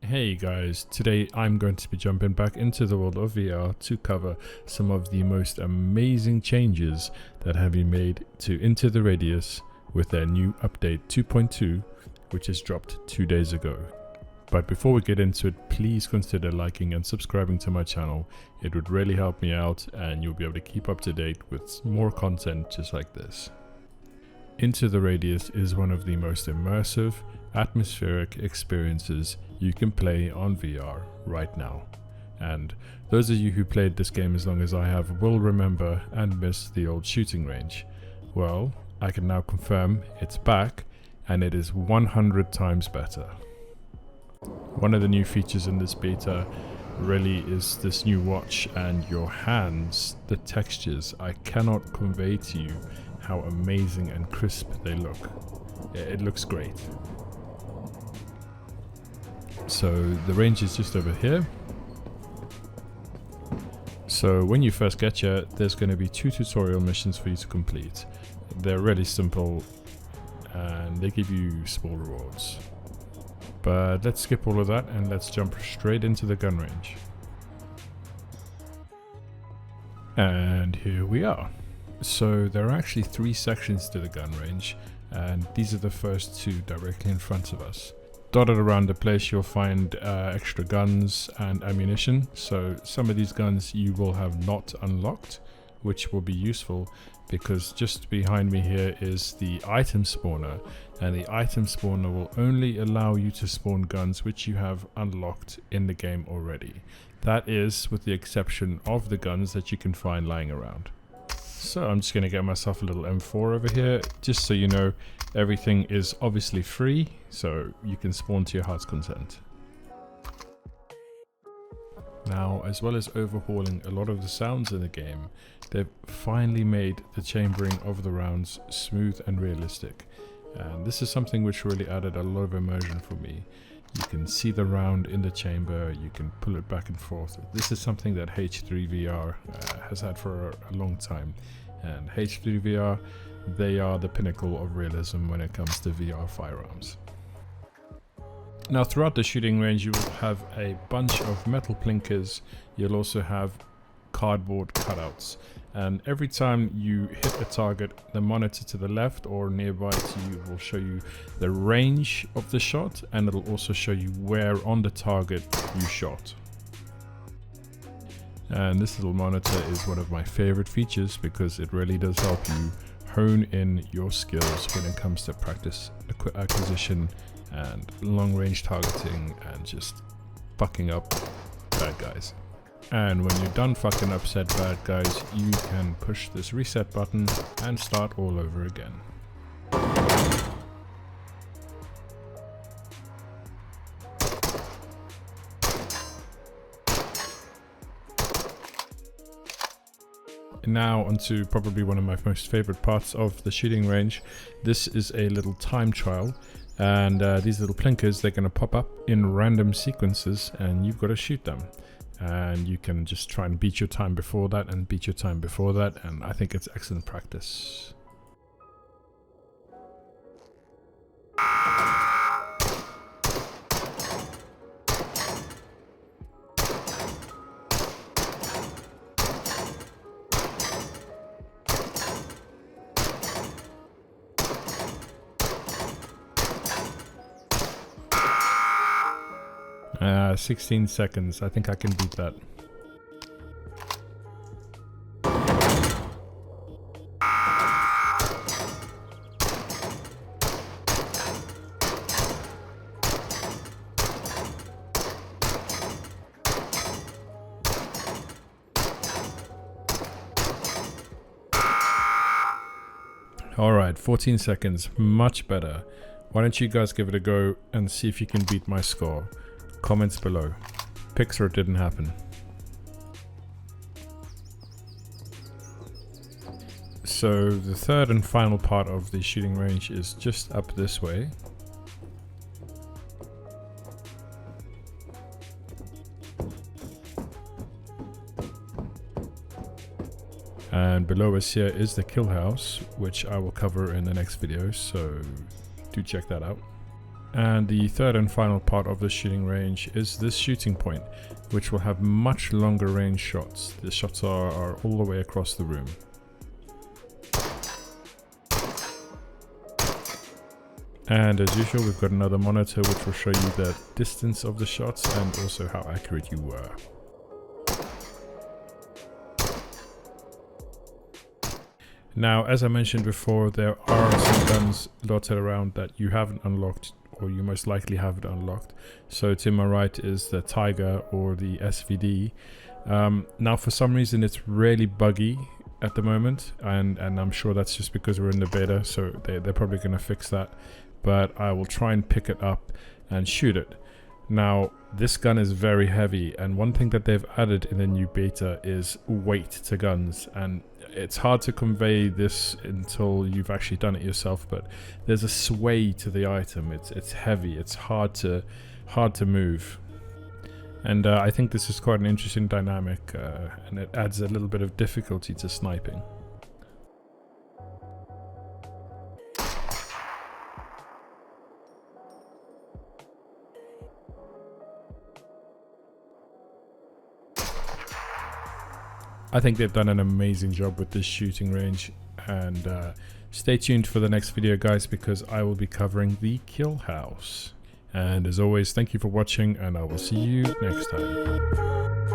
Hey guys, today I'm going to be jumping back into the world of VR to cover some of the most amazing changes that have been made to Into the Radius with their new update 2.2, which has dropped 2 days ago. But before we get into it, please consider liking and subscribing to my channel. It would really help me out and you'll be able to keep up to date with more content just like this. Into the Radius is one of the most immersive, atmospheric experiences you can play on VR right now. And those of you who played this game as long as I have will remember and miss the old shooting range. Well, I can now confirm it's back and it is 100 times better. One of the new features in this beta really is this new watch and your hands, the textures. I cannot convey to you how amazing and crisp they look. It looks great. So the range is just over here. So when you first get here, there's going to be 2 tutorial missions for you to complete. They're really simple and they give you small rewards. But let's skip all of that and let's jump straight into the gun range. And here we are. So there are actually 3 sections to the gun range, and these are the first 2 directly in front of us. Dotted around the place you'll find extra guns and ammunition, so some of these guns you will have not unlocked, which will be useful because just behind me here is the item spawner, and the item spawner will only allow you to spawn guns which you have unlocked in the game already. That is with the exception of the guns that you can find lying around. So I'm just going to get myself a little M4 over here, just so you know everything is obviously free, so you can spawn to your heart's content. Now, as well as overhauling a lot of the sounds in the game, they've finally made the chambering of the rounds smooth and realistic. And this is something which really added a lot of immersion for me. You can see the round in the chamber, you can pull it back and forth. This is something that H3 VR has had for a long time. And H3 VR, they are the pinnacle of realism when it comes to VR firearms. Now throughout the shooting range you will have a bunch of metal plinkers. You'll also have cardboard cutouts. And every time you hit a target, the monitor to the left or nearby to you will show you the range of the shot, and it'll also show you where on the target you shot. And this little monitor is one of my favorite features because it really does help you hone in your skills when it comes to practice acquisition and long range targeting and just fucking up bad guys. And when you're done fucking up said bad guys, you can push this reset button and start all over again. And now onto probably one of my most favorite parts of the shooting range. This is a little time trial, and these little plinkers, they're going to pop up in random sequences and you've got to shoot them. And you can just try and beat your time before that and beat your time before that, and I think it's excellent practice. 16 seconds. I think I can beat that. Alright, 14 seconds. Much better. Why don't you guys give it a go and see if you can beat my score. Comments below. Pixar didn't happen. So the third and final part of the shooting range is just up this way. And below us here is the kill house, which I will cover in the next video, so do check that out. And the third and final part of the shooting range is this shooting point, which will have much longer range shots. The shots are all the way across the room. And as usual, we've got another monitor which will show you the distance of the shots and also how accurate you were. Now, as I mentioned before, there are some guns dotted around that you haven't unlocked, or you most likely haven't unlocked. So to my right is the Tiger or the SVD. Now, for some reason, it's really buggy at the moment, and I'm sure that's just because we're in the beta, so they're probably going to fix that. But I will try and pick it up and shoot it. Now, this gun is very heavy, and one thing that they've added in the new beta is weight to guns, and it's hard to convey this until you've actually done it yourself, but there's a sway to the item. It's heavy, it's hard to move, and I think this is quite an interesting dynamic, and it adds a little bit of difficulty to sniping. I think they've done an amazing job with this shooting range, and stay tuned for the next video, guys, because I will be covering the kill house. And as always, thank you for watching, and I will see you next time.